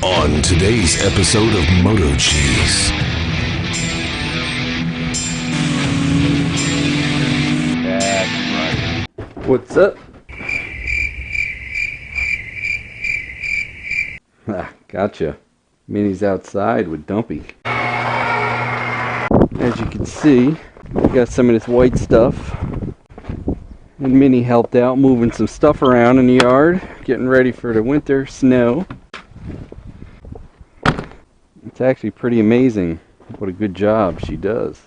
On today's episode of MotoCheez. That's right. What's up? Gotcha. Minnie's outside with Dumpy. As you can see, we got some of this white stuff. And Minnie helped out moving some stuff around in the yard, getting ready for the winter snow. It's actually pretty amazing what a good job she does.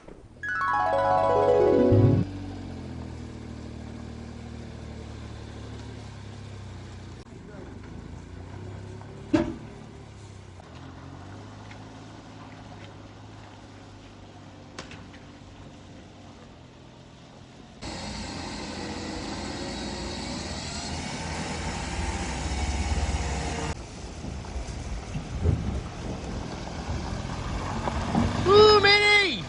Ooh, Minnie!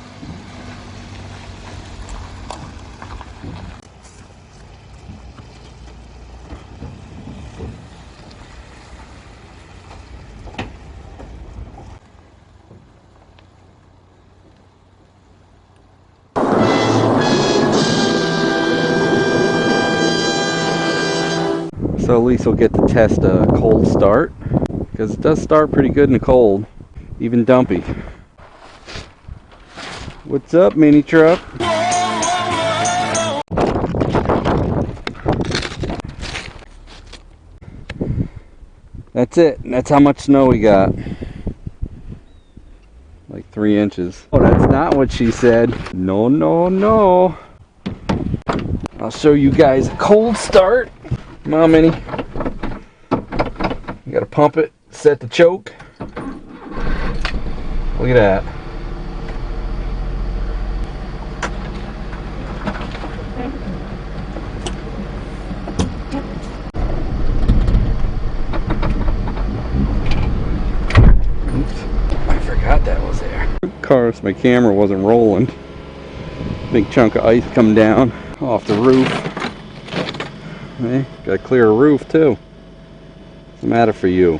So at least we'll get to test a cold start, because it does start pretty good in the cold, even Dumpy. What's up, Minitruck? That's it. That's how much snow we got. Like 3 inches. Oh, that's not what she said. No, no, no. I'll show you guys a cold start. Come on, Minnie. You gotta pump it, set the choke. Look at that. I forgot that was there. Of course, my camera wasn't rolling. Big chunk of ice come down off the roof. Hey, gotta clear a roof too. What's the matter for you?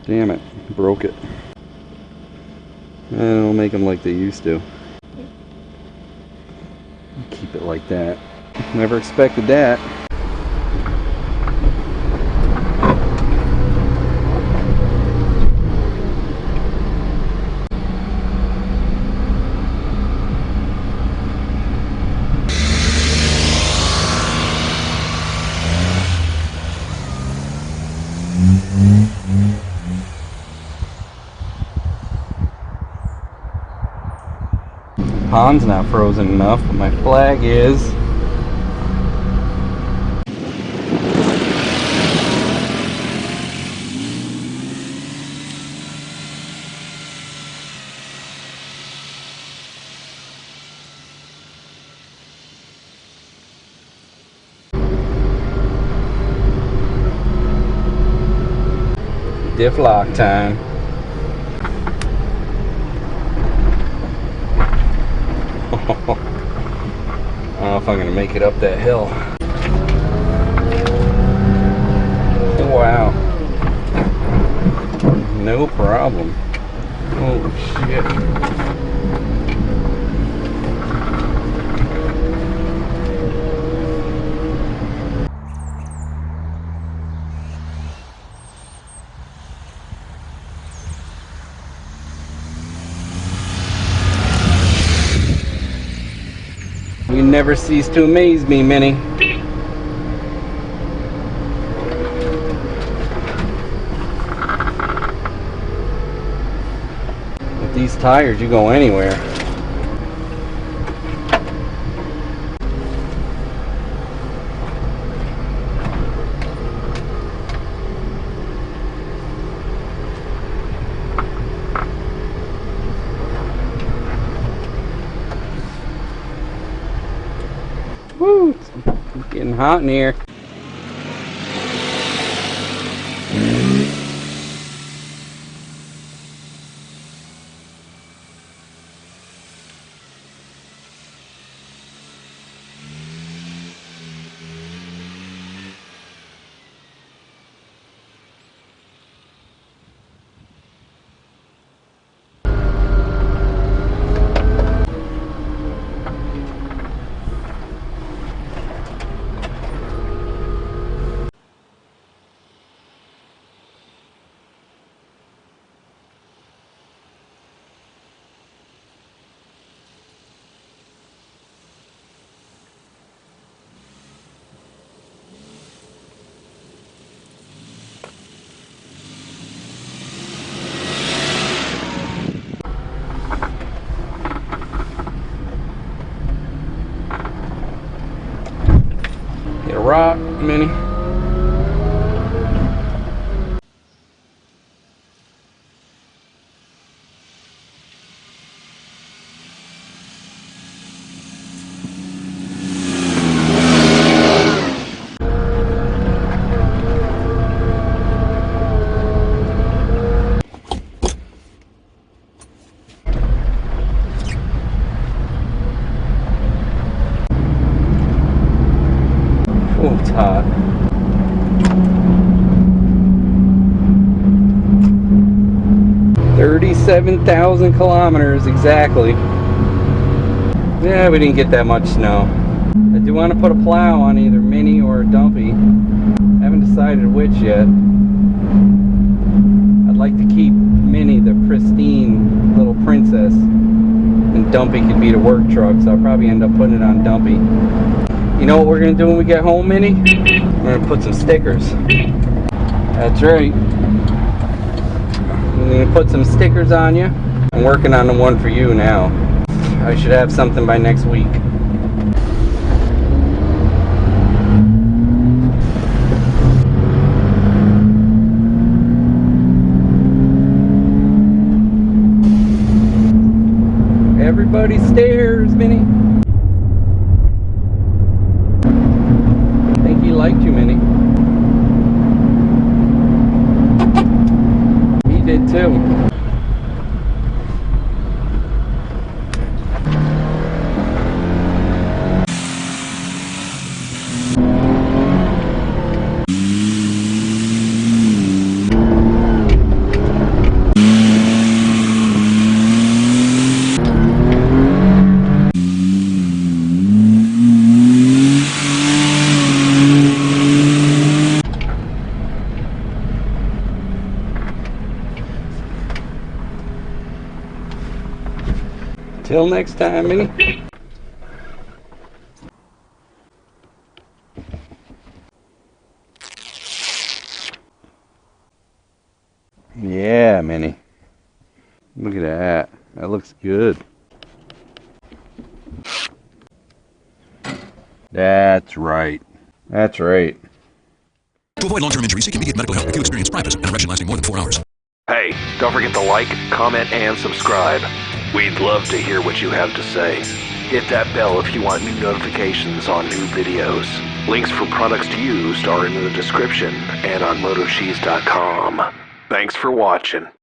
Damn it, broke it. I don't make them like they used to. Keep it like that. Never expected that. Pond's not frozen enough, but my flag is. Diff lock time. I don't know if I'm gonna make it up that hill. Wow. No problem. Oh shit. You never cease to amaze me, Minnie. With these tires, you go anywhere. Woo, it's getting hot in here. rock, Mini. Oh, it's hot. $37,000 kilometers exactly. Yeah, we didn't get that much snow. I do want to put a plow on either Mini or Dumpy. Haven't decided which yet. I'd like to keep Mini the pristine little princess, and Dumpy could be the work truck, so I'll probably end up putting it on Dumpy. You know what we're going to do when we get home, Mini? We're going to put some stickers. That's right. I'm going to put some stickers on you. I'm working on the one for you now. I should have something by next week. Everybody stares, Mini. He liked you, Mini. He did too. Till next time, Mini. Yeah, Mini. Look at that. That looks good. That's right. That's right. To avoid long-term injuries, seek immediate medical help if you experience priapism and erection lasting more than 4 hours. Hey, don't forget to like, comment, and subscribe. We'd love to hear what you have to say. Hit that bell if you want new notifications on new videos. Links for products to use are in the description and on MotoCheez.com. Thanks for watching.